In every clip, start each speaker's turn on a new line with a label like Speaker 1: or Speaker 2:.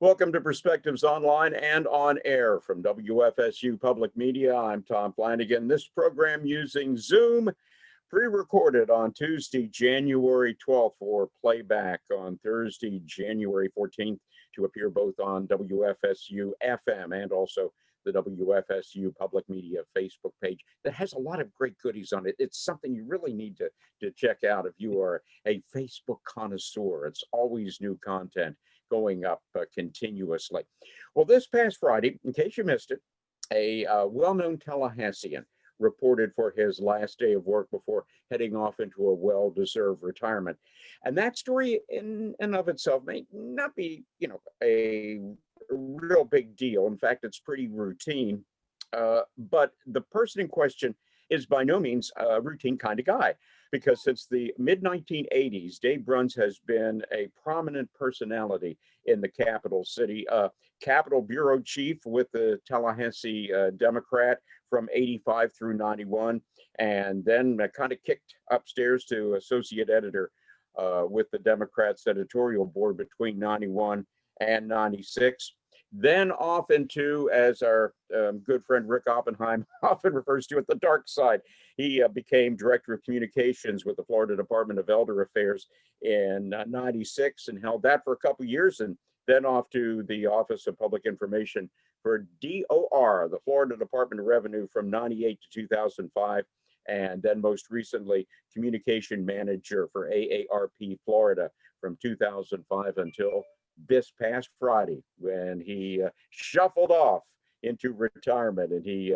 Speaker 1: Welcome to Perspectives Online and on air from WFSU Public Media. I'm Tom Flanagan. This program using Zoom, pre-recorded on Tuesday, January 12th for playback on Thursday, January 14th to appear both on WFSU FM and also the WFSU Public Media Facebook page that has a lot of great goodies on it. It's something you really need to check out if you are a Facebook connoisseur. It's always new content going up continuously. Well, this past Friday, in case you missed it, a well-known Tallahassean reported for his last day of work before heading off into a well-deserved retirement. And that story in and of itself may not be, a real big deal. In fact, it's pretty routine. But the person in question is by no means a routine kind of guy, because since the mid-1980s, Dave Bruns has been a prominent personality in the capital city, Capitol Bureau Chief with the Tallahassee Democrat from 85 through 91, and then kind of kicked upstairs to associate editor with the Democrats editorial board between 91 and 96. Then off into, as our good friend Rick Oppenheim often refers to it, the dark side. He became Director of Communications with the Florida Department of Elder Affairs in 96 and held that for a couple years, and then off to the Office of Public Information for DOR, the Florida Department of Revenue, from 98 to 2005, and then most recently Communication Manager for AARP Florida from 2005 until this past Friday, when he shuffled off into retirement. And he,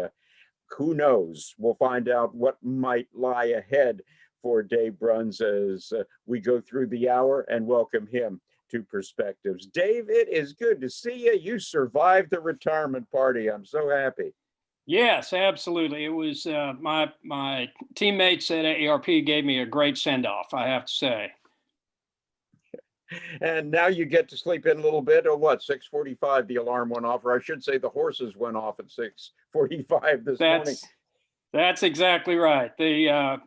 Speaker 1: who knows, we'll find out what might lie ahead for Dave Bruns as we go through the hour and welcome him to Perspectives. Dave, it is good to see you. You survived the retirement party. I'm so happy.
Speaker 2: Yes, absolutely. It was my teammates at AARP gave me a great send-off, I have to say.
Speaker 1: And now you get to sleep in a little bit. Or what? 6:45, the alarm went off, or I should say, the horses went off at 6:45 this morning.
Speaker 2: That's exactly right. The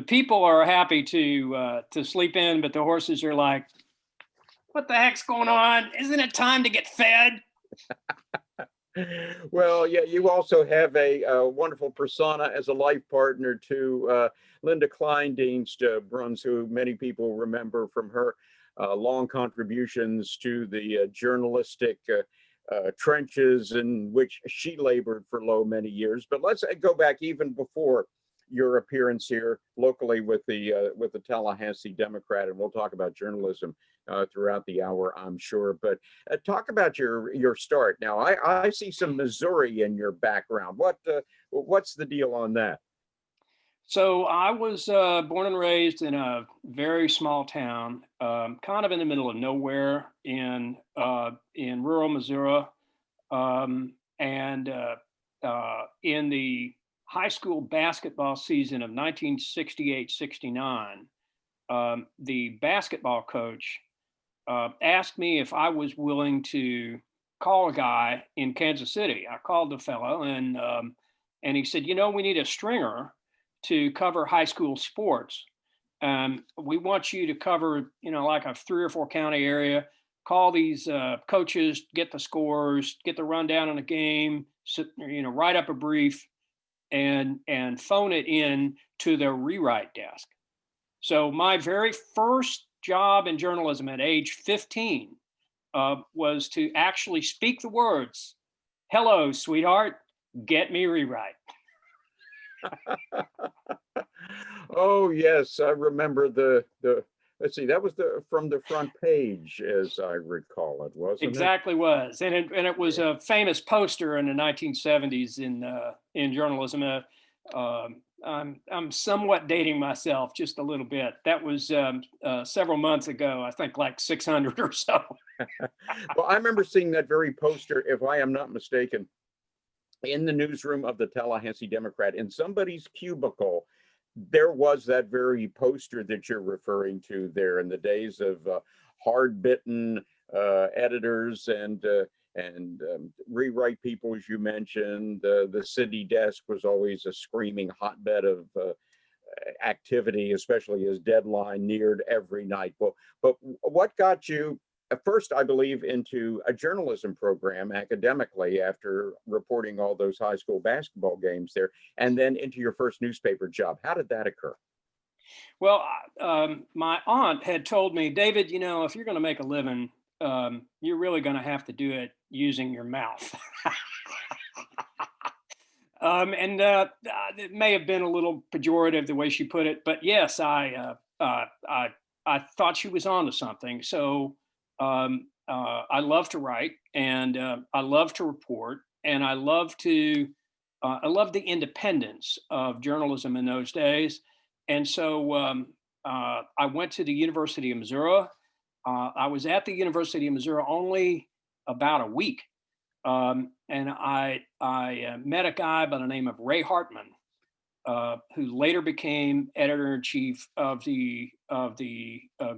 Speaker 2: people are happy to sleep in, but the horses are like, "What the heck's going on? Isn't it time to get fed?"
Speaker 1: Well, yeah, you also have a wonderful persona as a life partner to Linda Kleindienst Bruns, who many people remember from her long contributions to the journalistic trenches in which she labored for many years. But let's go back even before your appearance here locally with the Tallahassee Democrat, and we'll talk about journalism throughout the hour, I'm sure. But talk about your start. Now, I see some Missouri in your background. What's the deal on that?
Speaker 2: So I was born and raised in a very small town, kind of in the middle of nowhere in rural Missouri, and in the high school basketball season of 1968-69, the basketball coach asked me if I was willing to call a guy in Kansas City. I called the fellow, and he said, we need a stringer to cover high school sports. We want you to cover, like a 3 or 4 county area, call these coaches, get the scores, get the rundown on the game, write up a brief, and phone it in to their rewrite desk. So my very first job in journalism at age 15 was to actually speak the words, "Hello, sweetheart, get me rewrite."
Speaker 1: Oh yes, I remember the let's see, that was from the front page, as I recall it, wasn't
Speaker 2: exactly
Speaker 1: it?
Speaker 2: Was, and it was a famous poster in the 1970s in journalism. I'm somewhat dating myself just a little bit. That was several months ago, I think like 600 or so.
Speaker 1: Well, I remember seeing that very poster, if I am not mistaken, in the newsroom of the Tallahassee Democrat. In somebody's cubicle, there was that very poster that you're referring to there, in the days of hard-bitten editors and rewrite people, as you mentioned. The city desk was always a screaming hotbed of activity, especially as deadline neared every night. But what got you at first, I believe, into a journalism program academically after reporting all those high school basketball games there, and then into your first newspaper job. How did that occur?
Speaker 2: Well, my aunt had told me, David, if you're going to make a living, you're really going to have to do it using your mouth. And it may have been a little pejorative the way she put it, but yes, I thought she was onto something. So I love to write, and I love to report, and I love the independence of journalism in those days. And so I went to the University of Missouri. I was at the University of Missouri only about a week. And I met a guy by the name of Ray Hartman, who later became editor-in-chief of the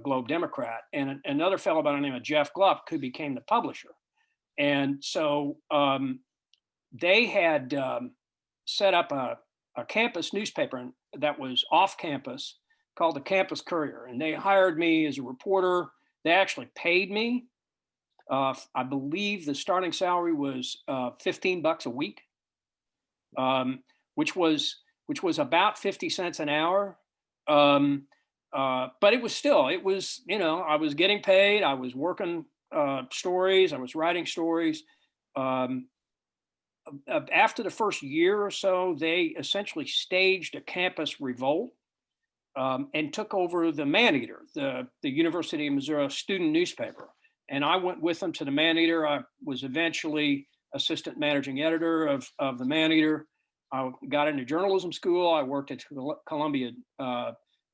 Speaker 2: Globe Democrat, and another fellow by the name of Jeff Gluck, who became the publisher. And so they had set up a campus newspaper that was off campus called the Campus Courier, and they hired me as a reporter. They actually paid me. I believe the starting salary was $15 a week, which was about 50 cents an hour. But it was, I was getting paid. I was working stories. I was writing stories. After the first year or so, they essentially staged a campus revolt and took over the Man-Eater, the University of Missouri student newspaper. And I went with them to the Man-Eater. I was eventually assistant managing editor of the Man-Eater. I got into journalism school. I worked at Columbia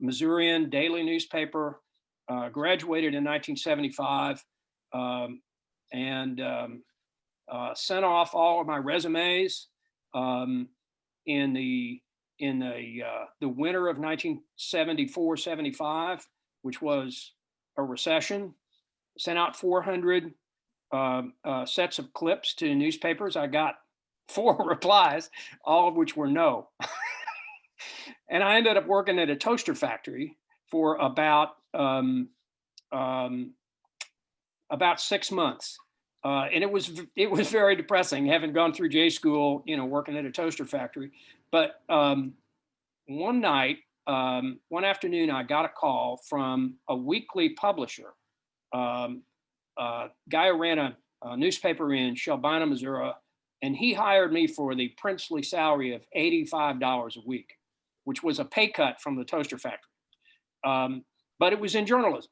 Speaker 2: Missourian daily newspaper, graduated in 1975, and sent off all of my resumes in the winter of 1974-75, which was a recession. Sent out 400 sets of clips to newspapers. I got 4 replies, all of which were no. And I ended up working at a toaster factory for about 6 months. And it was very depressing, having gone through J school, working at a toaster factory. But one afternoon, I got a call from a weekly publisher, guy who ran a newspaper in Shelbina, Missouri, and he hired me for the princely salary of $85 a week, which was a pay cut from the toaster factory. But it was in journalism.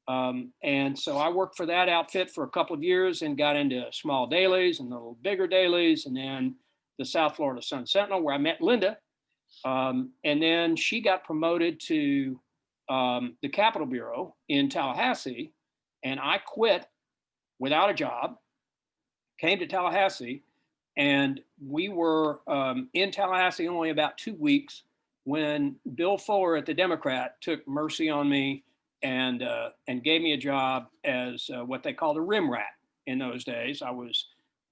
Speaker 2: And so I worked for that outfit for a couple of years and got into small dailies and the little bigger dailies, and then the South Florida Sun Sentinel, where I met Linda. And then she got promoted to the Capitol Bureau in Tallahassee, and I quit without a job, came to Tallahassee, and we were in Tallahassee only about 2 weeks when Bill Fuller at the Democrat took mercy on me and gave me a job as what they called a rim rat in those days. I was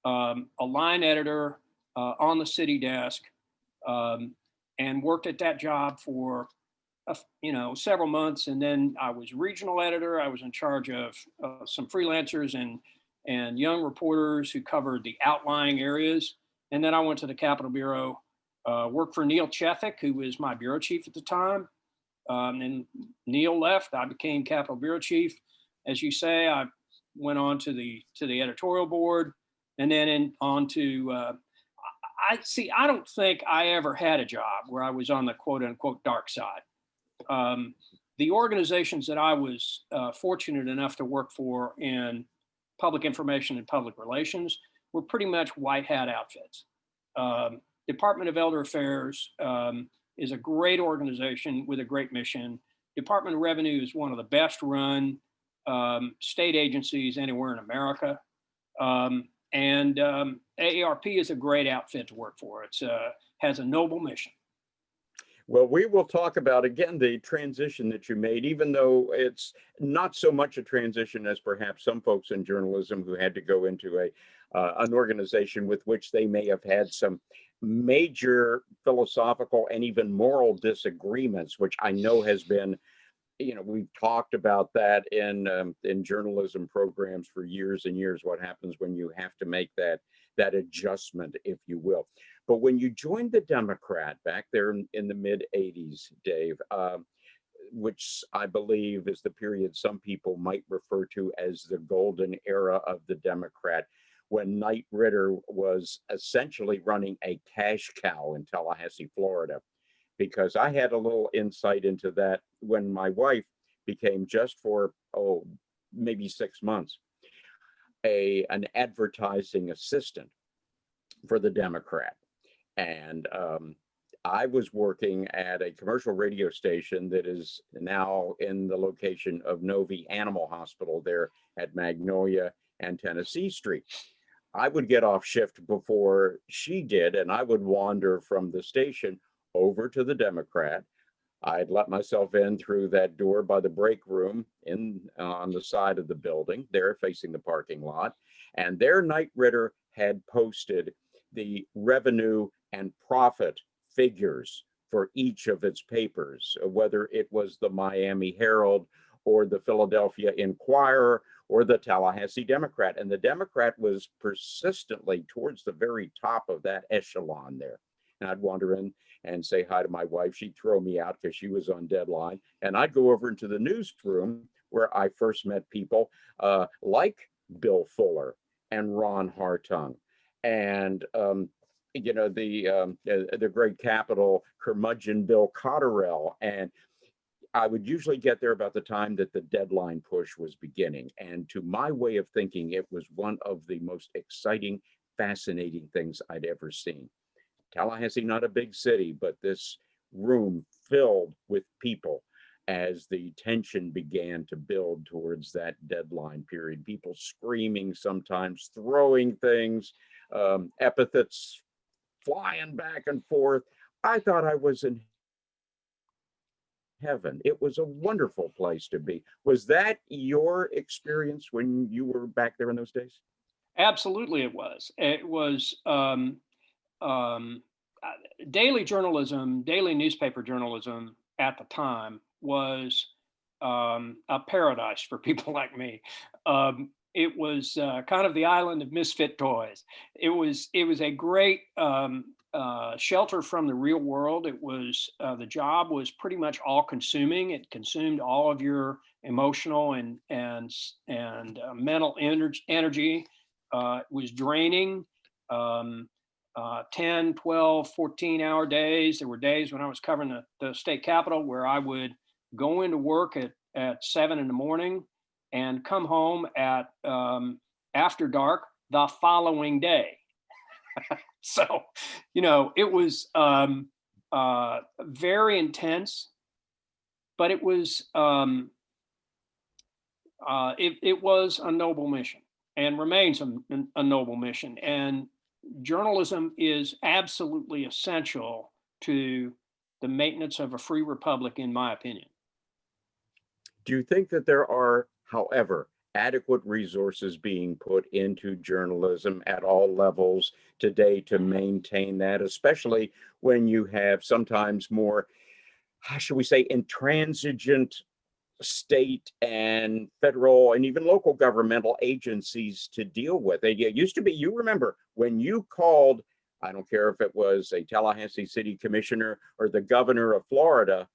Speaker 2: a line editor on the city desk, and worked at that job for several months, and then I was regional editor. I was in charge of some freelancers and young reporters who covered the outlying areas. And then I went to the Capitol Bureau, worked for Neil Chethik, who was my bureau chief at the time. And Neil left. I became Capitol Bureau chief. As you say, I went on to the editorial board, and then on to I don't think I ever had a job where I was on the quote unquote dark side. The organizations that I was fortunate enough to work for in public information and public relations were pretty much white hat outfits. Department of Elder Affairs is a great organization with a great mission. Department of Revenue is one of the best run state agencies anywhere in America. And AARP is a great outfit to work for. It has a noble mission.
Speaker 1: Well, we will talk about, again, the transition that you made, even though it's not so much a transition as perhaps some folks in journalism who had to go into an organization with which they may have had some major philosophical and even moral disagreements, which I know has been we've talked about that in journalism programs for years and years. What happens when you have to make that adjustment, if you will. But when you joined the Democrat back there in the mid '80s, Dave, which I believe is the period some people might refer to as the golden era of the Democrat, when Knight Ridder was essentially running a cash cow in Tallahassee, Florida. Because I had a little insight into that when my wife became, just for maybe 6 months, an advertising assistant for the Democrat. And I was working at a commercial radio station that is now in the location of Novi Animal Hospital there at Magnolia and Tennessee Street. I would get off shift before she did, and I would wander from the station over to the Democrat. I'd let myself in through that door by the break room on the side of the building there facing the parking lot. And there Knight Ridder had posted the revenue and profit figures for each of its papers, whether it was the Miami Herald or the Philadelphia Inquirer or the Tallahassee Democrat. And the Democrat was persistently towards the very top of that echelon there. And I'd wander in and say hi to my wife. She'd throw me out because she was on deadline. And I'd go over into the newsroom where I first met people like Bill Fuller and Ron Hartung and the great Capitol curmudgeon Bill Cotterell. And I would usually get there about the time that the deadline push was beginning. And to my way of thinking, it was one of the most exciting, fascinating things I'd ever seen. Tallahassee, not a big city, but this room filled with people as the tension began to build towards that deadline period. People screaming, sometimes throwing things, epithets flying back and forth. I thought I was in heaven. It was a wonderful place to be. Was that your experience when you were back there in those days?
Speaker 2: Absolutely, it was. It was daily journalism, daily newspaper journalism at the time was a paradise for people like me. It was kind of the island of misfit toys. It was a great shelter from the real world. It was the job was pretty much all consuming. It consumed all of your emotional and mental energy. It was draining. 10, 12, 14-hour days. There were days when I was covering the state capitol where I would go into work at 7 in the morning and come home at after dark the following day. So, it was very intense, but it was it was a noble mission and remains a noble mission. And journalism is absolutely essential to the maintenance of a free republic, in my opinion.
Speaker 1: Do you think that there are, however, adequate resources being put into journalism at all levels today to maintain that, especially when you have sometimes more, how should we say, intransigent state and federal and even local governmental agencies to deal with? It used to be, you remember, when you called, I don't care if it was a Tallahassee City Commissioner or the governor of Florida,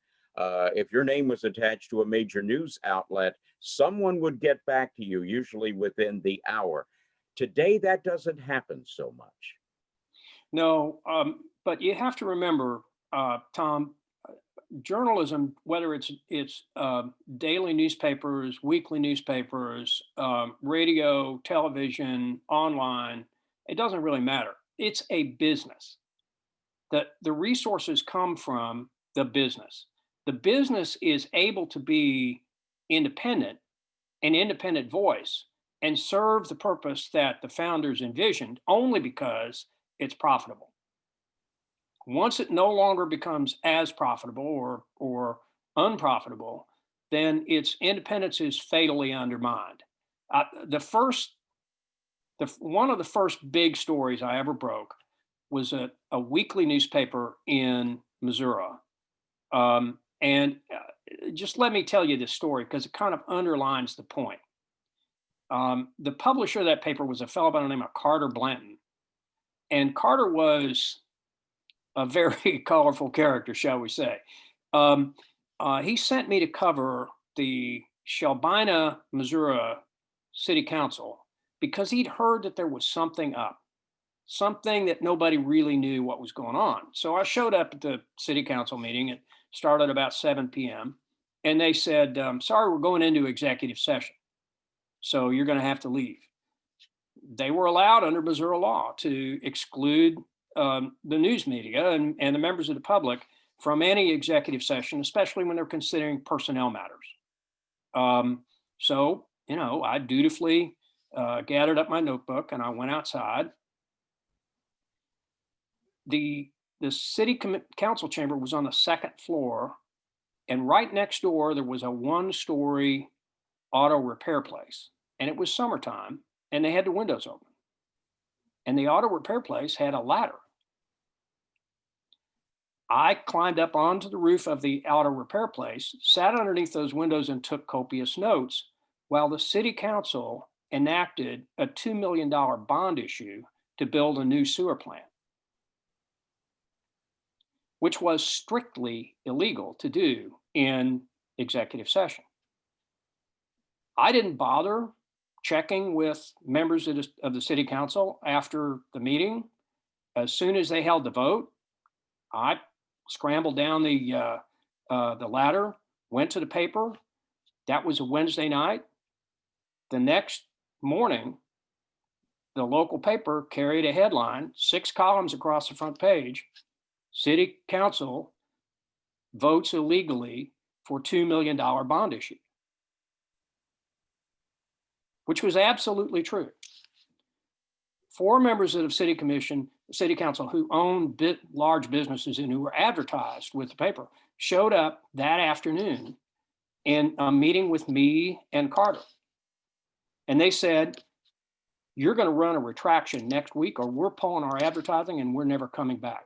Speaker 1: if your name was attached to a major news outlet, someone would get back to you, usually within the hour. Today, that doesn't happen so much.
Speaker 2: No, but you have to remember, Tom, journalism, whether it's daily newspapers, weekly newspapers, radio, television, online, it doesn't really matter. It's a business. The resources come from the business. The business is able to be independent, an independent voice, and serve the purpose that the founders envisioned only because it's profitable. Once it no longer becomes as profitable or unprofitable, then its independence is fatally undermined. One of the first big stories I ever broke was a weekly newspaper in Missouri. And just let me tell you this story because it kind of underlines the point. The publisher of that paper was a fellow by the name of Carter Blanton. And Carter was a very colorful character, shall we say. He sent me to cover the Shelbina, Missouri City Council because he'd heard that there was something up, something that nobody really knew what was going on. So I showed up at the City Council meeting. It started about 7 p.m. And they said, sorry, we're going into executive session. So you're going to have to leave. They were allowed under Missouri law to exclude the news media and the members of the public from any executive session, especially when they're considering personnel matters. So, I dutifully gathered up my notebook and I went outside. The city council chamber was on the second floor, and right next door there was a one-story auto repair place, and it was summertime, and they had the windows open. And the auto repair place had a ladder. I climbed up onto the roof of the auto repair place, sat underneath those windows and took copious notes while the city council enacted a $2 million bond issue to build a new sewer plant, which was strictly illegal to do in executive session. I didn't bother checking with members of the city council after the meeting. As soon as they held the vote, I scrambled down the ladder, went to the paper. That was a Wednesday night. The next morning, the local paper carried a headline, 6 columns across the front page: City Council votes illegally for $2 million bond issue, which was absolutely true. 4 members of the city council who owned large businesses and who were advertised with the paper showed up that afternoon in a meeting with me and Carter. And they said, you're going to run a retraction next week or we're pulling our advertising and we're never coming back.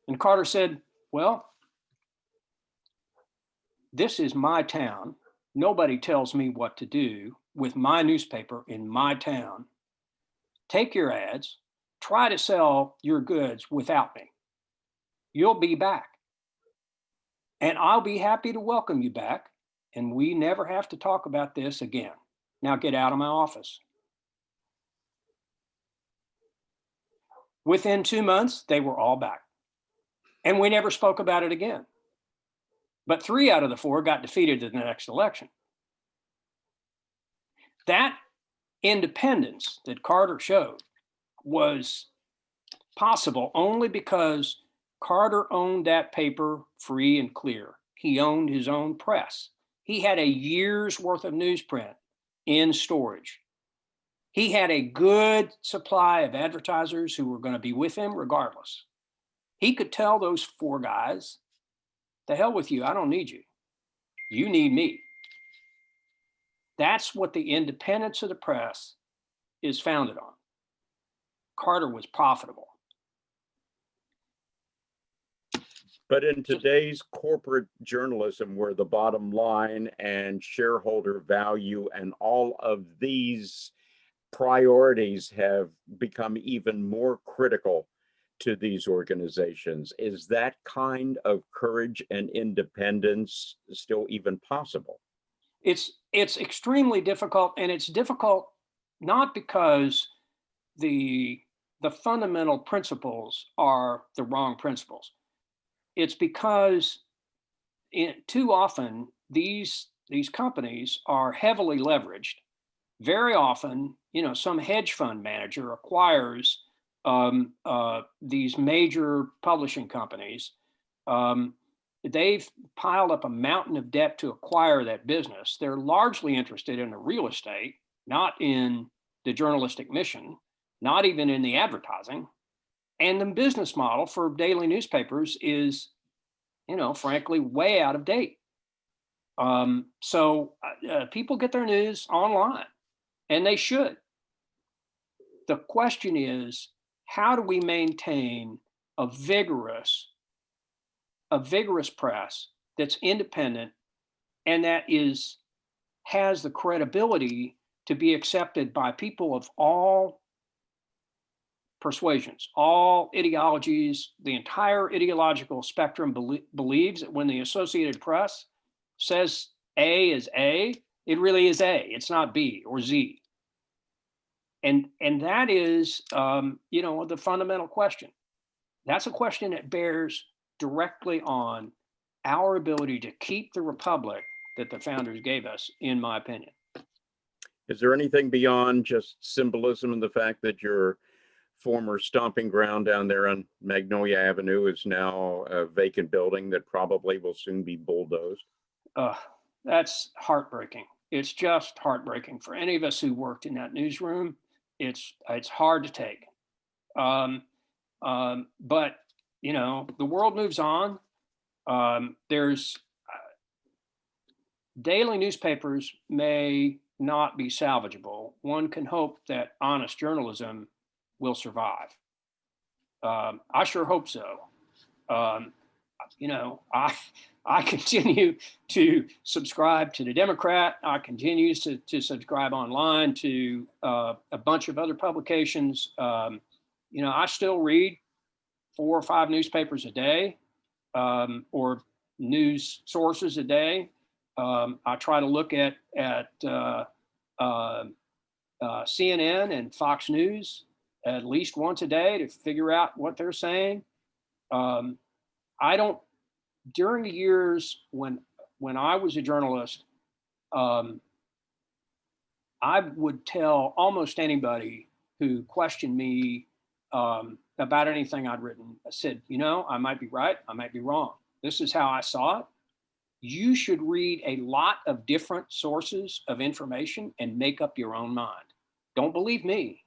Speaker 2: And Carter said, well, this is my town. Nobody tells me what to do with my newspaper in my town. Take your ads, try to sell your goods without me. You'll be back. And I'll be happy to welcome you back. And we never have to talk about this again. Now get out of my office. Within 2 months, they were all back. And we never spoke about it again. But 3 out of the 4 got defeated in the next election. That independence that Carter showed was possible only because Carter owned that paper free and clear. He owned his own press. He had a year's worth of newsprint in storage. He had a good supply of advertisers who were going to be with him regardless. He could tell those 4 guys, the hell with you, I don't need you. You need me. That's what the independence of the press is founded on. Carter was profitable.
Speaker 1: But in today's corporate journalism, where the bottom line and shareholder value and all of these priorities have become even more critical to these organizations, is that kind of courage and independence still even possible?
Speaker 2: It's extremely difficult, and it's difficult not because the fundamental principles are the wrong principles. It's because too often these companies are heavily leveraged. Very often, some hedge fund manager acquires these major publishing companies. They've piled up a mountain of debt to acquire that business. They're largely interested in the real estate, not in the journalistic mission, not even in the advertising. And the business model for daily newspapers is, frankly, way out of date. So people get their news online, and they should. The question is, how do we maintain a vigorous press that's independent and that has the credibility to be accepted by people of all persuasions, all ideologies. The entire ideological spectrum believes that when the Associated Press says A is A, it really is A. It's not B or Z. And that is, the fundamental question. That's a question that bears directly on our ability to keep the republic that the founders gave us, in my opinion.
Speaker 1: Is there anything beyond just symbolism and the fact that your former stomping ground down there on Magnolia Avenue is now a vacant building that probably will soon be bulldozed?
Speaker 2: That's heartbreaking. It's just heartbreaking for any of us who worked in that newsroom. It's hard to take. But the world moves on. There's daily newspapers may not be salvageable. One can hope that honest journalism will survive. I sure hope so. I continue to subscribe to the Democrat. I continue to subscribe online to a bunch of other publications. I still read 4 or 5 newspapers a day, or news sources a day. I try to look at CNN and Fox News at least once a day to figure out what they're saying. During the years when I was a journalist, I would tell almost anybody who questioned me about anything I'd written. I said, I might be right, I might be wrong. This is how I saw it. You should read a lot of different sources of information and make up your own mind. Don't believe me.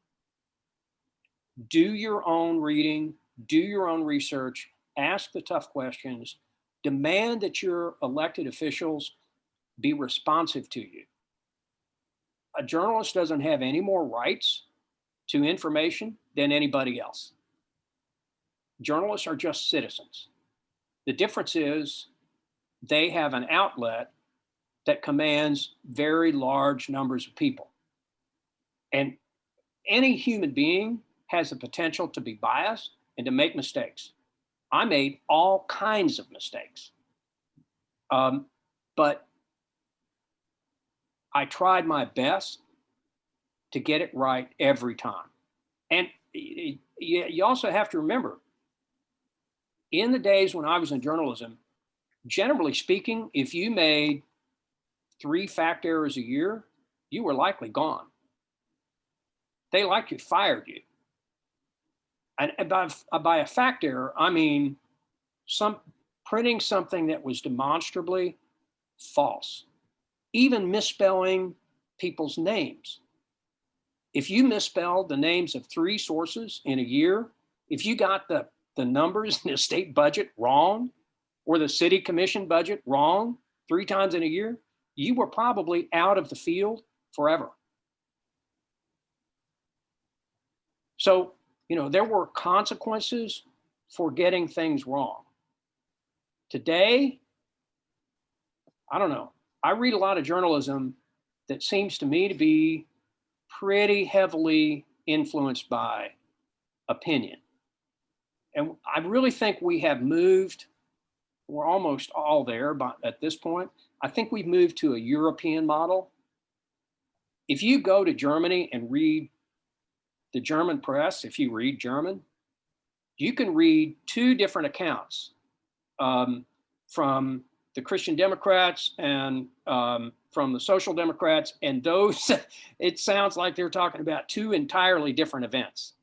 Speaker 2: Do your own reading, do your own research, ask the tough questions, demand that your elected officials be responsive to you. A journalist doesn't have any more rights to information than anybody else. Journalists are just citizens. The difference is they have an outlet that commands very large numbers of people. And any human being has the potential to be biased and to make mistakes. I made all kinds of mistakes. But I tried my best to get it right every time. And you also have to remember, in the days when I was in journalism, generally speaking, if you made 3 fact errors a year, you were likely gone. They likely fired you. And by a fact error, I mean printing something that was demonstrably false, even misspelling people's names. If you misspelled the names of 3 sources in a year, if you got the numbers in the state budget wrong or the city commission budget wrong 3 times in a year, you were probably out of the field forever. So, there were consequences for getting things wrong. Today, I don't know. I read a lot of journalism that seems to me to be pretty heavily influenced by opinion. And I really think we have moved, we're almost all there, but at this point, I think we've moved to a European model. If you go to Germany and read the German press, if you read German, you can read 2 different accounts from the Christian Democrats and from the Social Democrats, and those, it sounds like they're talking about 2 entirely different events.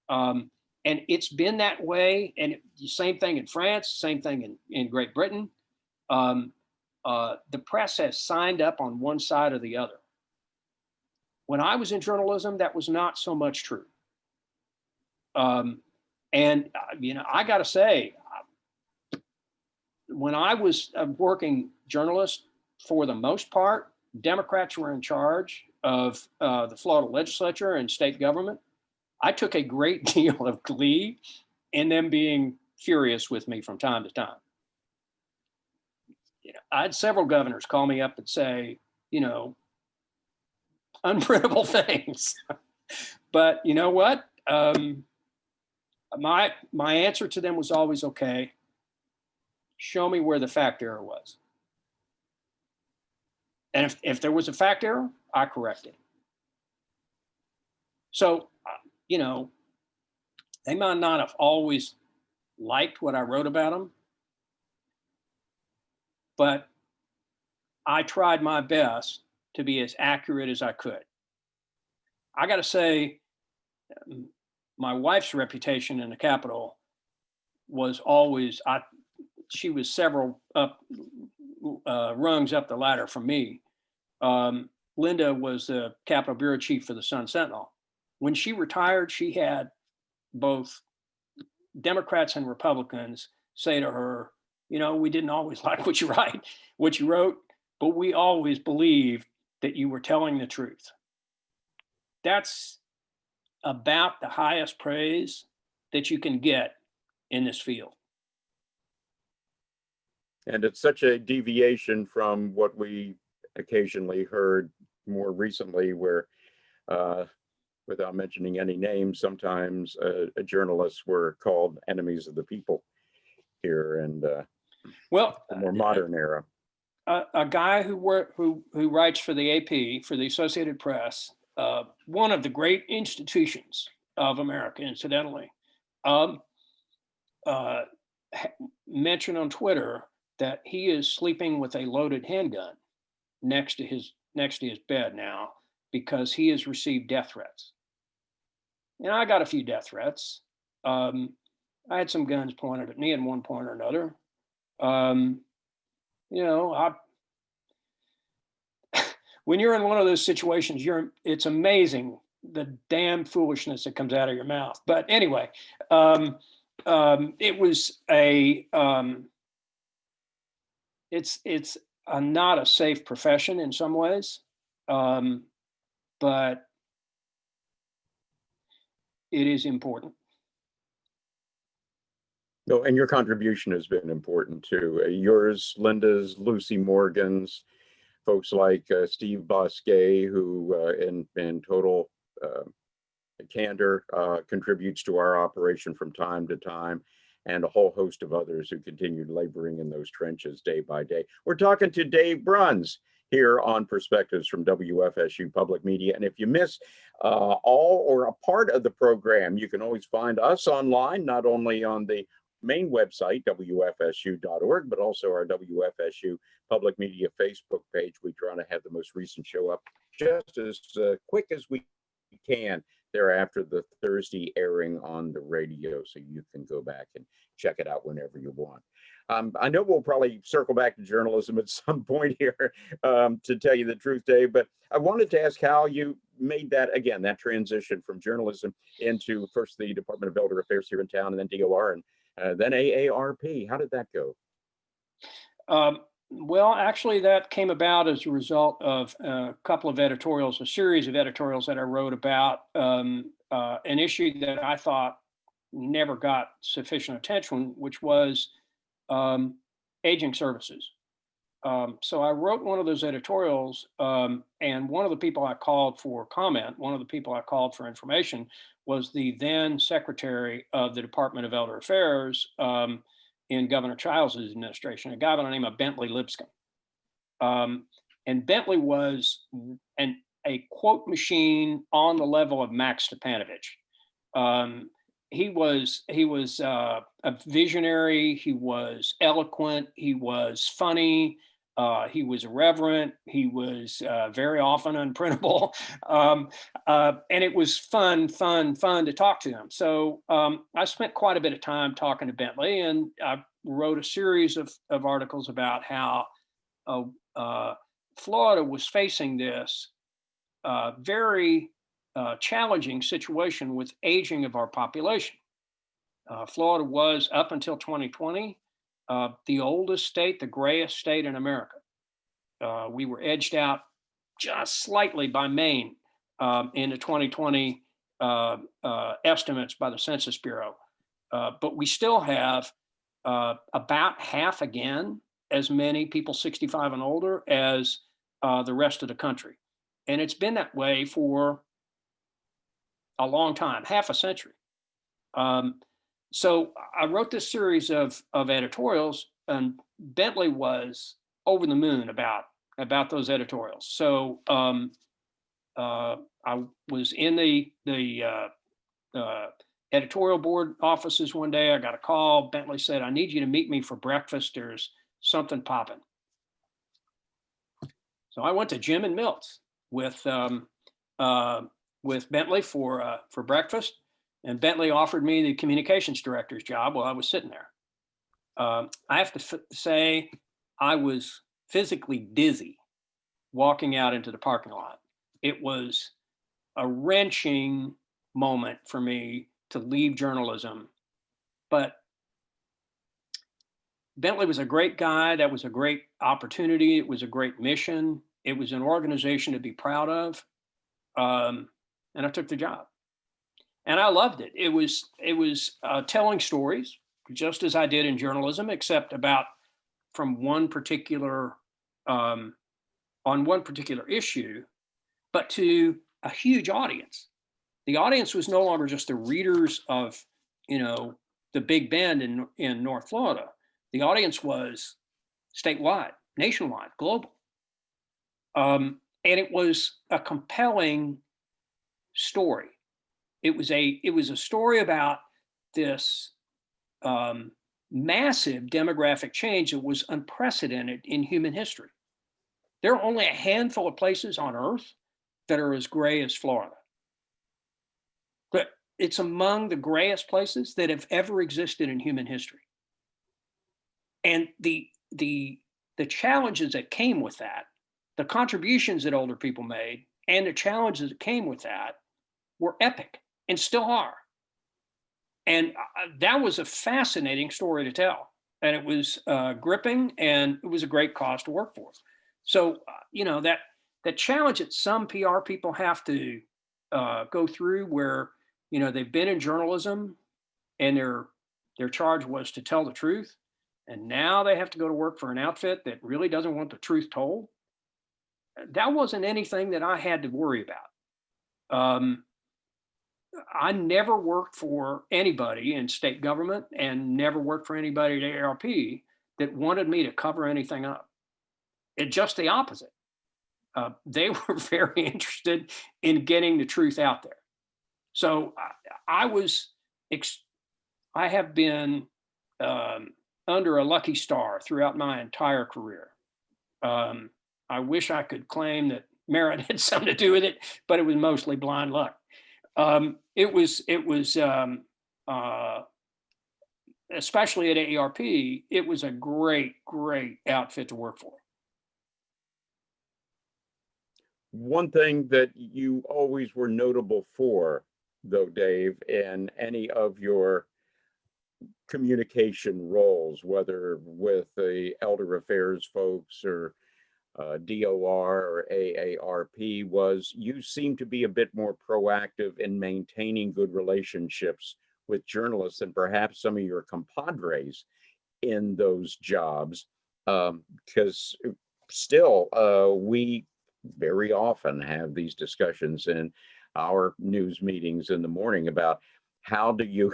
Speaker 2: And it's been that way, and same thing in France, same thing in Great Britain. The press has signed up on one side or the other. When I was in journalism, that was not so much true. And I got to say, when I was working journalist, for the most part, Democrats were in charge of the Florida legislature and state government. I took a great deal of glee in them being furious with me from time to time. I had several governors call me up and say, unprintable things. But you know what? My answer to them was always, okay, show me where the fact error was. And if there was a fact error, I corrected it. So, they might not have always liked what I wrote about them, but I tried my best to be as accurate as I could. I got to say, my wife's reputation in the Capitol was always, she was several rungs up the ladder from me. Linda was the Capitol Bureau Chief for the Sun Sentinel. When she retired, she had both Democrats and Republicans say to her, we didn't always like what you wrote, but we always believed that you were telling the truth. That's about the highest praise that you can get in this field.
Speaker 1: And it's such a deviation from what we occasionally heard more recently, where, without mentioning any names, sometimes journalists were called enemies of the people here, and the more modern era.
Speaker 2: A guy who writes for the AP, for the Associated Press, one of the great institutions of America, incidentally, mentioned on Twitter that he is sleeping with a loaded handgun next to his bed now because he has received death threats. I got a few death threats. I had some guns pointed at me at one point or another. When you're in one of those situations, it's amazing the damn foolishness that comes out of your mouth. But anyway, it was it's not a safe profession in some ways, but it is important.
Speaker 1: No, and your contribution has been important too. Yours, Linda's, Lucy Morgan's, folks like Steve Bosquet, who in total candor contributes to our operation from time to time, and a whole host of others who continued laboring in those trenches day by day. We're talking to Dave Bruns here on Perspectives from WFSU Public Media. And if you miss all or a part of the program, you can always find us online, not only on the main website, WFSU.org, but also our WFSU Public Media Facebook page. We try to have the most recent show up just as quick as we can thereafter the Thursday airing on the radio, so you can go back and check it out whenever you want. I know we'll probably circle back to journalism at some point here, to tell you the truth, Dave, but I wanted to ask how you made that transition from journalism into first the Department of Elder Affairs here in town, and then DOR, and then AARP. How did that go?
Speaker 2: Well, actually, that came about as a result of a series of editorials that I wrote about an issue that I thought never got sufficient attention, which was aging services. So I wrote one of those editorials, and one of the people I called for comment, one of the people I called for information, was the then Secretary of the Department of Elder Affairs in Governor Childs' administration, a guy by the name of Bentley Lipscomb. And Bentley was a quote machine on the level of Max Stepanovich. He was a visionary. He was eloquent. He was funny. He was irreverent. He was very often unprintable. And it was fun to talk to him. So I spent quite a bit of time talking to Bentley, and I wrote a series of articles about how Florida was facing this very challenging situation with aging of our population. Florida was, up until 2020, the oldest state, the grayest state in America. We were edged out just slightly by Maine in the 2020 estimates by the Census Bureau. But we still have about half again as many people 65 and older as the rest of the country. And it's been that way for a long time, half a century. So I wrote this series of editorials, and Bentley was over the moon about those editorials. So I was in the editorial board offices one day. I got a call. Bentley said, "I need you to meet me for breakfast. There's something popping." So I went to Jim and Milt's with Bentley for breakfast, and Bentley offered me the communications director's job while I was sitting there. I have to say, I was physically dizzy walking out into the parking lot. It was a wrenching moment for me to leave journalism, but Bentley was a great guy. That was a great opportunity. It was a great mission. It was an organization to be proud of. And I took the job, and I loved it. It was telling stories, just as I did in journalism, except about from one particular on one particular issue, but to a huge audience. The audience was no longer just the readers of, the Big Bend in North Florida. The audience was statewide, nationwide, global. And it was a compelling story. It was a story about this massive demographic change that was unprecedented in human history. There are only a handful of places on Earth that are as gray as Florida. But it's among the grayest places that have ever existed in human history. And the challenges that came with that, the contributions that older people made, and the challenges that came with that were epic and still are. And that was a fascinating story to tell. And it was gripping, and it was a great cause to work for. So, that challenge that some PR people have to go through, where, they've been in journalism and their charge was to tell the truth. And now they have to go to work for an outfit that really doesn't want the truth told. That wasn't anything that I had to worry about. I never worked for anybody in state government and never worked for anybody at AARP that wanted me to cover anything up. It's just the opposite. They were very interested in getting the truth out there. So I have been under a lucky star throughout my entire career. I wish I could claim that merit had something to do with it, but it was mostly blind luck. It was especially at AARP, it was a great outfit to work for.
Speaker 1: One thing that you always were notable for, though, Dave, in any of your communication roles, whether with the elder affairs folks or DOR or AARP, was you seem to be a bit more proactive in maintaining good relationships with journalists and perhaps some of your compadres in those jobs, because still we very often have these discussions in our news meetings in the morning about how do you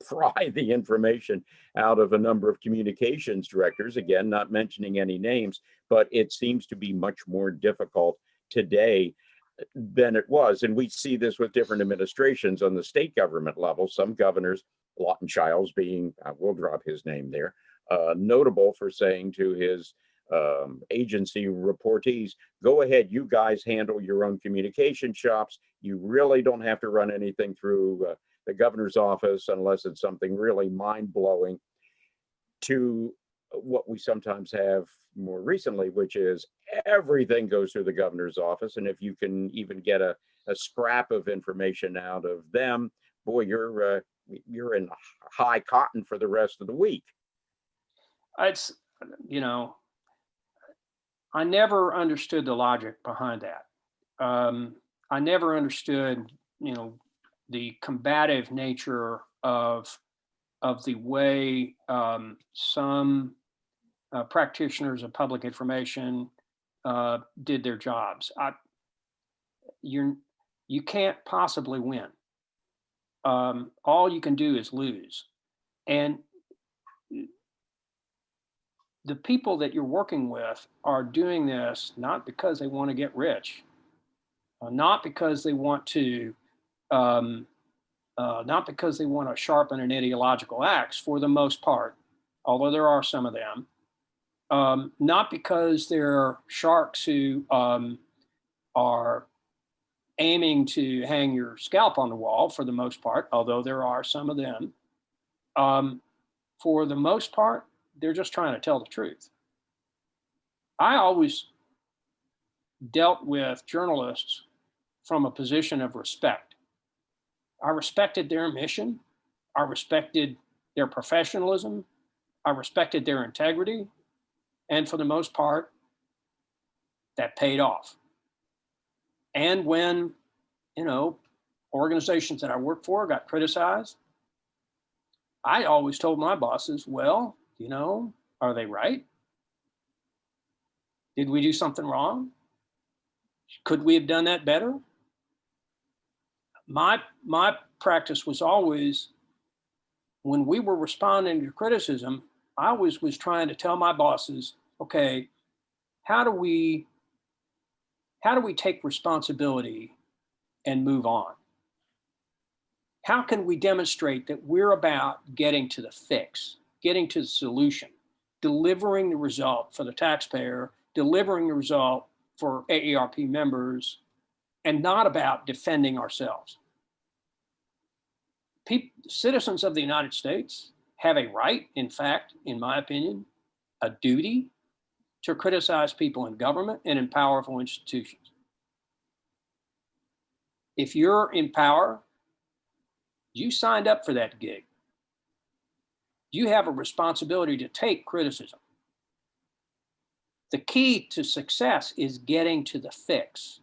Speaker 1: pry the information out of a number of communications directors, again, not mentioning any names, but it seems to be much more difficult today than it was. And we see this with different administrations on the state government level. Some governors, Lawton Chiles being, we'll drop his name there, notable for saying to his agency reportees, go ahead, you guys handle your own communication shops. You really don't have to run anything through the governor's office unless it's something really mind-blowing, to what we sometimes have more recently, which is everything goes through the governor's office. And if you can even get a scrap of information out of them, boy, you're in high cotton for the rest of the week.
Speaker 2: It's, I never understood the logic behind that. I never understood, the combative nature of the way some practitioners of public information did their jobs. You can't possibly win. All you can do is lose. And the people that you're working with are doing this not because they want to get rich, not because they want to, not because they want to sharpen an ideological axe for the most part, although there are some of them, not because they're sharks who are aiming to hang your scalp on the wall for the most part, although there are some of them. For the most part, they're just trying to tell the truth. I always dealt with journalists from a position of respect. I respected their mission. I respected their professionalism. I respected their integrity. And for the most part, that paid off. And when, organizations that I worked for got criticized, I always told my bosses, well, are they right? Did we do something wrong? Could we have done that better? My practice was always, when we were responding to criticism, I always was trying to tell my bosses, okay, how do we take responsibility and move on? How can we demonstrate that we're about getting to the fix, getting to the solution, delivering the result for the taxpayer, delivering the result for AARP members, and not about defending ourselves? Citizens of the United States have a right, in fact, in my opinion, a duty to criticize people in government and in powerful institutions. If you're in power, you signed up for that gig. You have a responsibility to take criticism. The key to success is getting to the fix.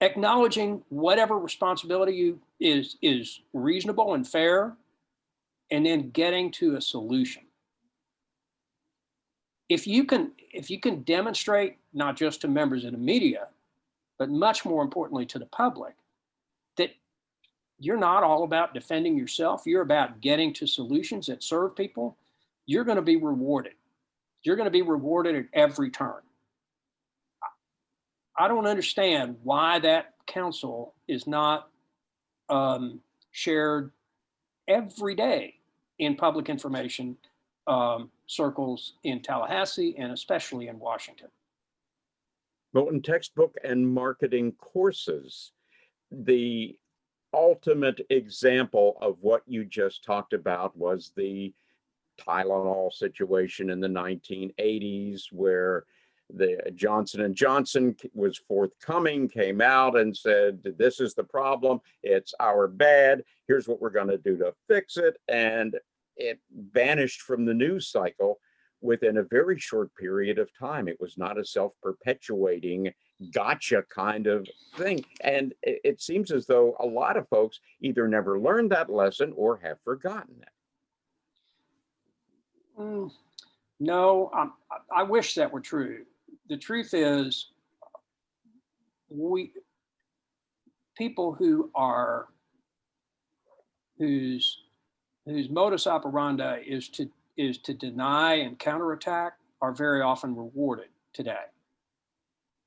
Speaker 2: Acknowledging whatever responsibility is reasonable and fair, and then getting to a solution. If you can demonstrate, not just to members of the media, but much more importantly to the public, that you're not all about defending yourself, you're about getting to solutions that serve people, you're going to be rewarded. You're going to be rewarded at every turn. I don't understand why that counsel is not shared every day in public information circles in Tallahassee and especially in Washington.
Speaker 1: Well, in textbook and marketing courses, the ultimate example of what you just talked about was the Tylenol situation in the 1980s, where the Johnson & Johnson was forthcoming, came out and said, this is the problem, it's our bad, here's what we're going to do to fix it. And it vanished from the news cycle within a very short period of time. It was not a self-perpetuating gotcha kind of thing. And it seems as though a lot of folks either never learned that lesson or have forgotten it.
Speaker 2: No, I wish that were true. The truth is, people whose modus operandi is to deny and counterattack are very often rewarded today.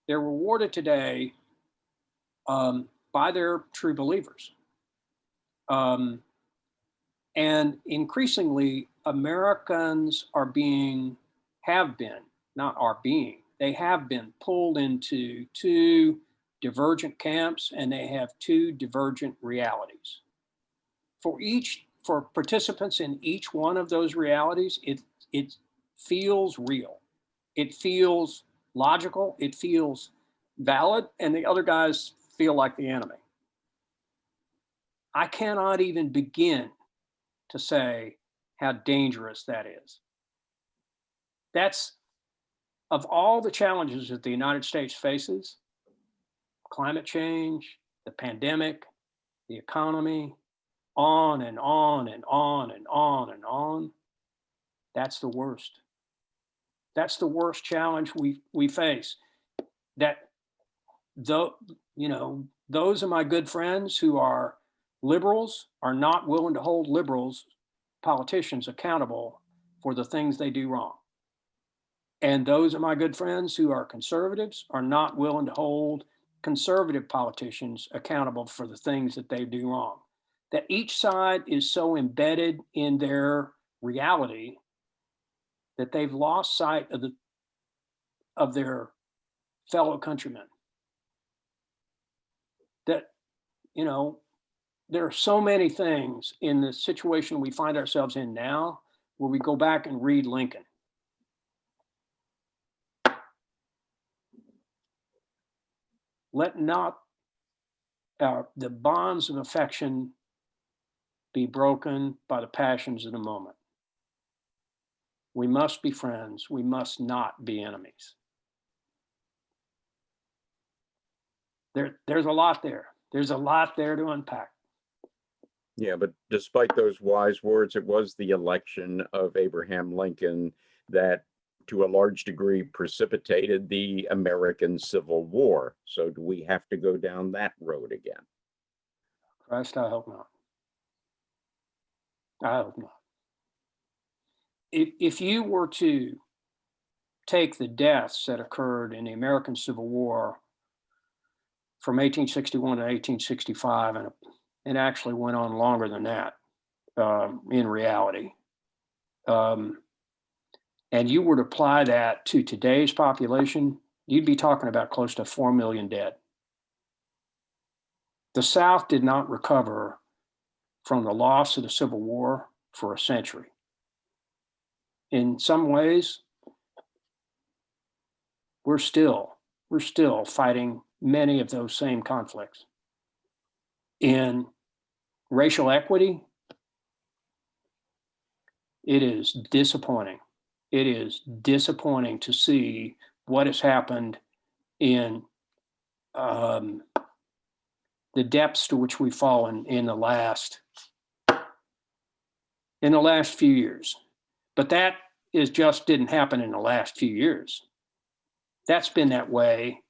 Speaker 2: They're rewarded today by their true believers. And increasingly, Americans they have been pulled into two divergent camps, and they have two divergent realities. For participants in each one of those realities, it feels real. It feels logical. It feels valid, and the other guys feel like the enemy. I cannot even begin to say how dangerous that is. That's, of all the challenges that the United States faces, climate change, the pandemic, the economy, on and on and on and on and on, that's the worst. That's the worst challenge we face. That though, you know, those of my good friends who are liberals are not willing to hold liberals, politicians, accountable for the things they do wrong. And those of my good friends who are conservatives are not willing to hold conservative politicians accountable for the things that they do wrong. That each side is so embedded in their reality that they've lost sight of their fellow countrymen. That, you know, there are so many things in the situation we find ourselves in now where we go back and read Lincoln. Let not the bonds of affection be broken by the passions of the moment. We must be friends. We must not be enemies. There's a lot there. There's a lot there to unpack.
Speaker 1: Yeah, but despite those wise words, it was the election of Abraham Lincoln that, to a large degree, precipitated the American Civil War. So do we have to go down that road again?
Speaker 2: Christ, I hope not. I hope not. If you were to take the deaths that occurred in the American Civil War from 1861 to 1865, and it actually went on longer than that in reality, and you were to apply that to today's population, you'd be talking about close to 4 million dead. The South did not recover from the loss of the Civil War for a century. In some ways, we're still fighting many of those same conflicts. In racial equity, it is disappointing. It is disappointing to see what has happened in the depths to which we've fallen in the last few years. But that just didn't happen in the last few years. That's been that way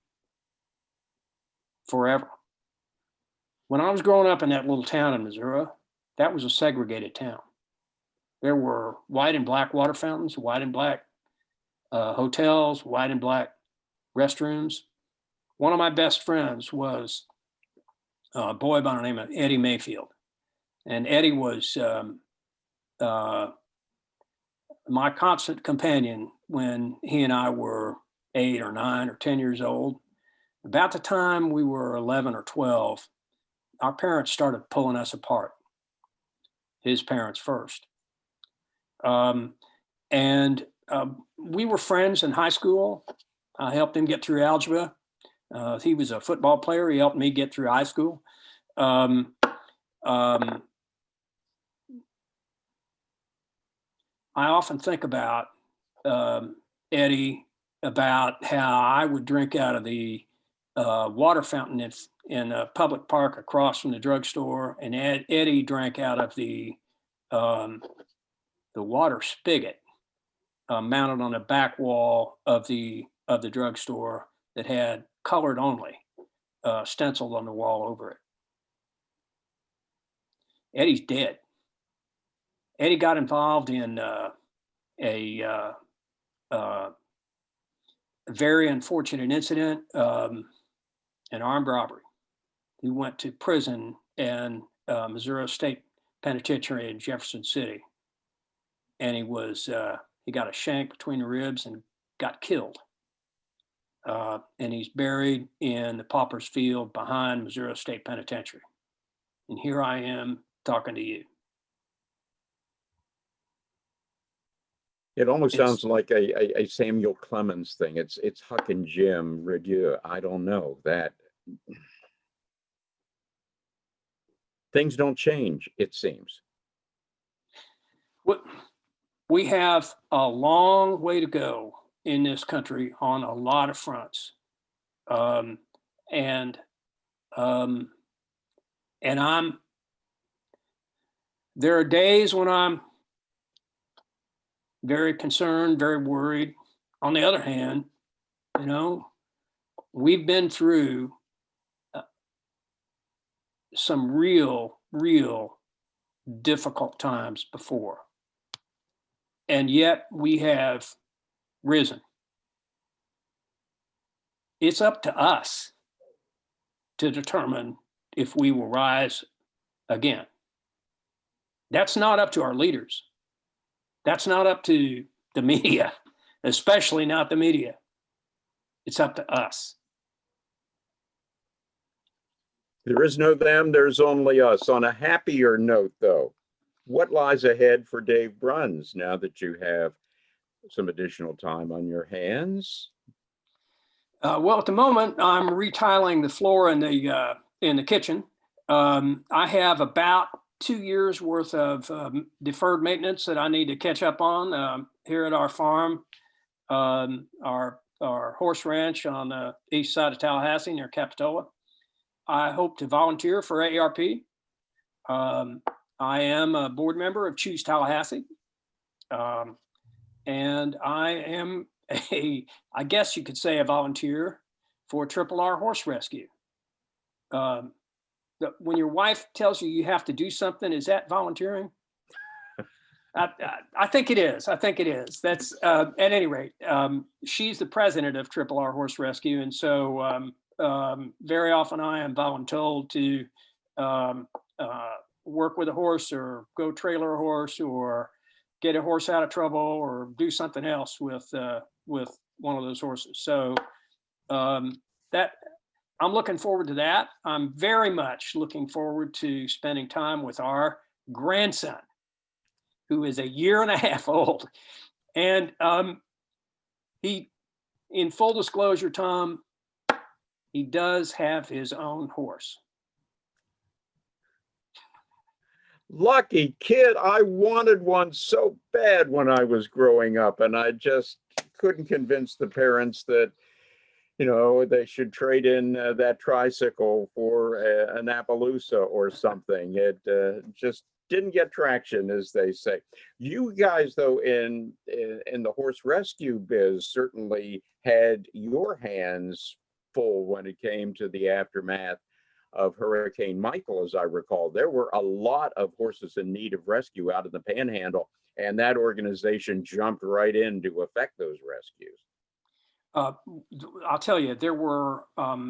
Speaker 2: forever. When I was growing up in that little town in Missouri, that was a segregated town. There were white and black water fountains, white and black hotels, white and black restrooms. One of my best friends was a boy by the name of Eddie Mayfield. And Eddie was my constant companion when he and I were 8 or 9 or 10 years old. About the time we were 11 or 12, our parents started pulling us apart. His parents first. We were friends in high school. I helped him get through algebra. He was a football player. He helped me get through high school. I often think about Eddie, about how I would drink out of the water fountain in a public park across from the drugstore, and Eddie drank out of the water spigot mounted on the back wall of the drugstore that had colored only stenciled on the wall over it. Eddie's dead. Eddie got involved in a very unfortunate incident, an armed robbery. He went to prison in Missouri State Penitentiary in Jefferson City, and he got a shank between the ribs and got killed. And he's buried in the Pauper's Field behind Missouri State Penitentiary. And here I am talking to you.
Speaker 1: It almost sounds like a Samuel Clemens thing. It's Huck and Jim Redieu. I don't know that things don't change, it seems.
Speaker 2: We have a long way to go in this country on a lot of fronts. There are days when I'm very concerned, very worried. On the other hand, you know, we've been through some real difficult times before, and yet we have risen. It's up to us to determine if we will rise again. That's not up to our leaders. That's not up to the media, especially not the media. It's up to us.
Speaker 1: There is no them, there's only us. On a happier note, though, what lies ahead for Dave Bruns now that you have some additional time on your hands?
Speaker 2: Well, at the moment, I'm retiling the floor in the kitchen. I have about 2 years worth of deferred maintenance that I need to catch up on here at our farm, our horse ranch on the east side of Tallahassee near Capitola. I hope to volunteer for AARP. I am a board member of Choose Tallahassee. And I am I guess you could say a volunteer for AARP Horse Rescue. When your wife tells you you have to do something, is that volunteering? I think it is. I think it is. That's at any rate, she's the president of AARP Horse Rescue. And so very often I am voluntold to work with a horse or go trailer a horse or get a horse out of trouble or do something else with one of those horses. So that I'm looking forward to that. I'm very much looking forward to spending time with our grandson, who is 1.5 years old. And he, in full disclosure, Tom, he does have his own horse.
Speaker 1: Lucky kid. I wanted one so bad when I was growing up, and I just couldn't convince the parents that, you know, they should trade in that tricycle for an Appaloosa or something. It just didn't get traction, as they say. You guys, though, in the horse rescue biz, certainly had your hands full when it came to the aftermath of Hurricane Michael. As I recall, there were a lot of horses in need of rescue out of the Panhandle, and that organization jumped right in to effect those rescues.
Speaker 2: I'll tell you, there were a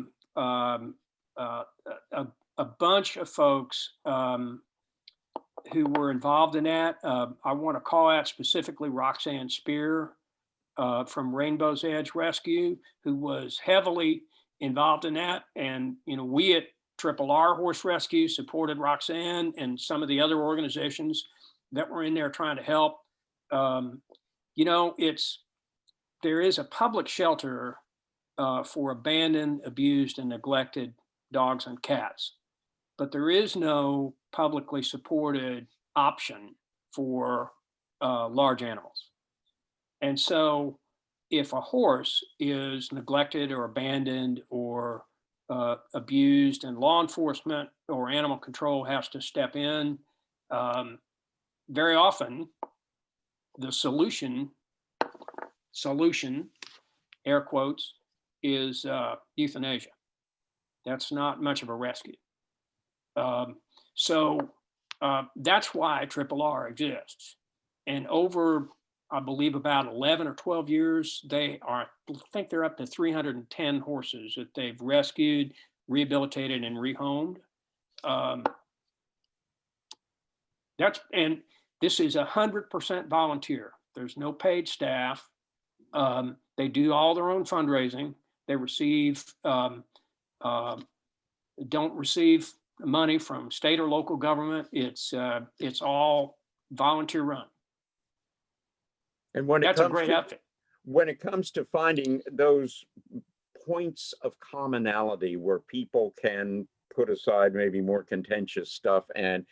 Speaker 2: bunch of folks who were involved in that. I want to call out specifically Roxanne Spear from Rainbow's Edge Rescue, who was heavily involved in that. And, you know, we at AARP Horse Rescue supported Roxanne and some of the other organizations that were in there trying to help. You know, there is a public shelter for abandoned, abused, and neglected dogs and cats, but there is no publicly supported option for large animals. And so if a horse is neglected or abandoned or abused and law enforcement or animal control has to step in, very often the solution, air quotes, is euthanasia. That's not much of a rescue. So that's why AARP exists. And over, I believe, about 11 or 12 years, I think they're up to 310 horses that they've rescued, rehabilitated, and rehomed. And this is 100% volunteer. There's no paid staff. They do all their own fundraising. They don't receive money from state or local government. It's all volunteer run.
Speaker 1: And
Speaker 2: that's a great outfit.
Speaker 1: When it comes to finding those points of commonality where people can put aside maybe more contentious stuff and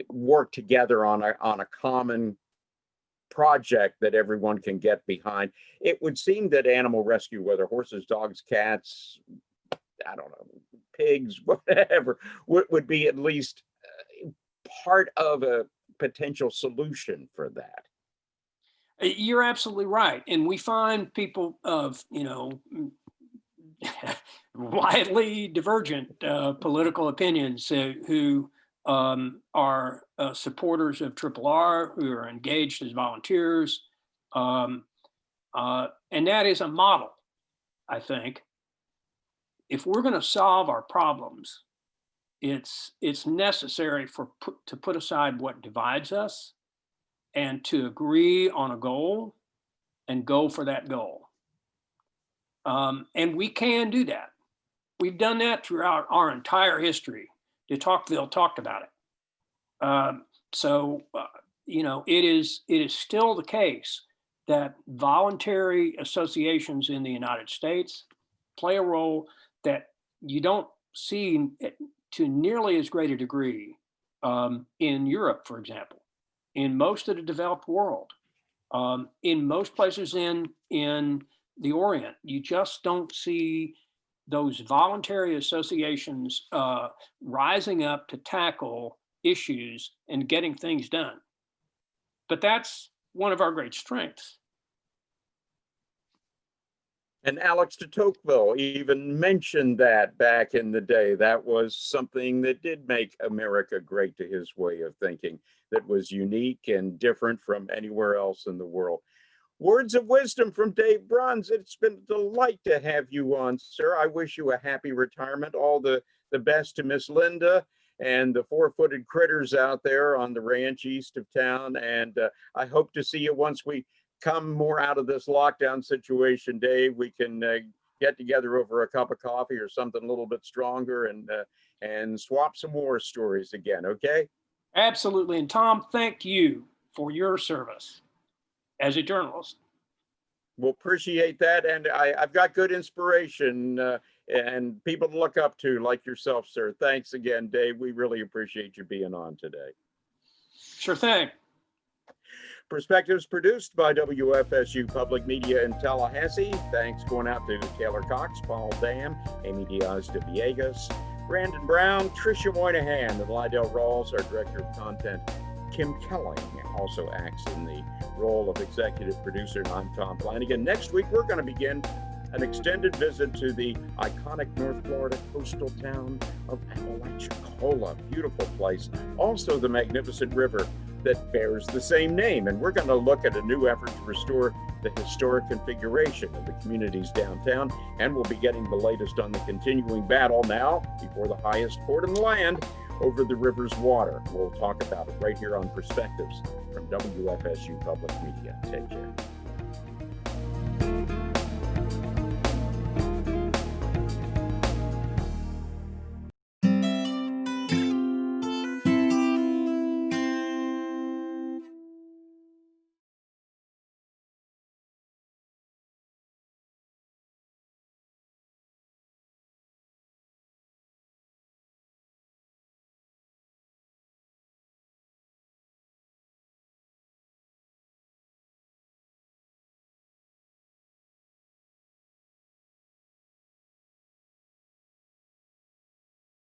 Speaker 1: work together on a common project that everyone can get behind, it would seem that animal rescue, whether horses, dogs, cats, I don't know, pigs, whatever, would be at least part of a potential solution for that.
Speaker 2: You're absolutely right. And we find people of, widely divergent political opinions who are supporters of AAR, who are engaged as volunteers. And that is a model, I think. If we're going to solve our problems, it's necessary to put aside what divides us and to agree on a goal and go for that goal. And we can do that. We've done that throughout our entire history. De Tocqueville talked about it. It is still the case that voluntary associations in the United States play a role that you don't see to nearly as great a degree in Europe, for example, in most of the developed world, in most places in the Orient. You just don't see those voluntary associations rising up to tackle issues and getting things done. But that's one of our great strengths.
Speaker 1: And Alex de Tocqueville even mentioned that back in the day. That was something that did make America great, to his way of thinking, that was unique and different from anywhere else in the world. Words of wisdom from Dave Bruns. It's been a delight to have you on, sir. I wish you a happy retirement. All the best to Miss Linda and the four-footed critters out there on the ranch east of town. And I hope to see you once we come more out of this lockdown situation, Dave. We can get together over a cup of coffee or something a little bit stronger and swap some war stories again, okay?
Speaker 2: Absolutely. And Tom, thank you for your service as a journalist.
Speaker 1: We'll appreciate that. And I've got good inspiration and people to look up to like yourself, sir. Thanks again, Dave. We really appreciate you being on today.
Speaker 2: Sure thing.
Speaker 1: Perspectives produced by WFSU Public Media in Tallahassee. Thanks going out to Taylor Cox, Paul Dam, Amy Diaz de Villegas, Brandon Brown, Tricia Moynihan, and Lydell Rawls, our Director of Content. Kim Kelling also acts in the role of executive producer, and I'm Tom Flanagan. Next week, we're going to begin an extended visit to the iconic North Florida coastal town of Apalachicola. Beautiful place. Also, the magnificent river that bears the same name. And we're going to look at a new effort to restore the historic configuration of the communities downtown. And we'll be getting the latest on the continuing battle now before the highest court in the land over the river's water. We'll talk about it right here on Perspectives from WFSU Public Media. Take care.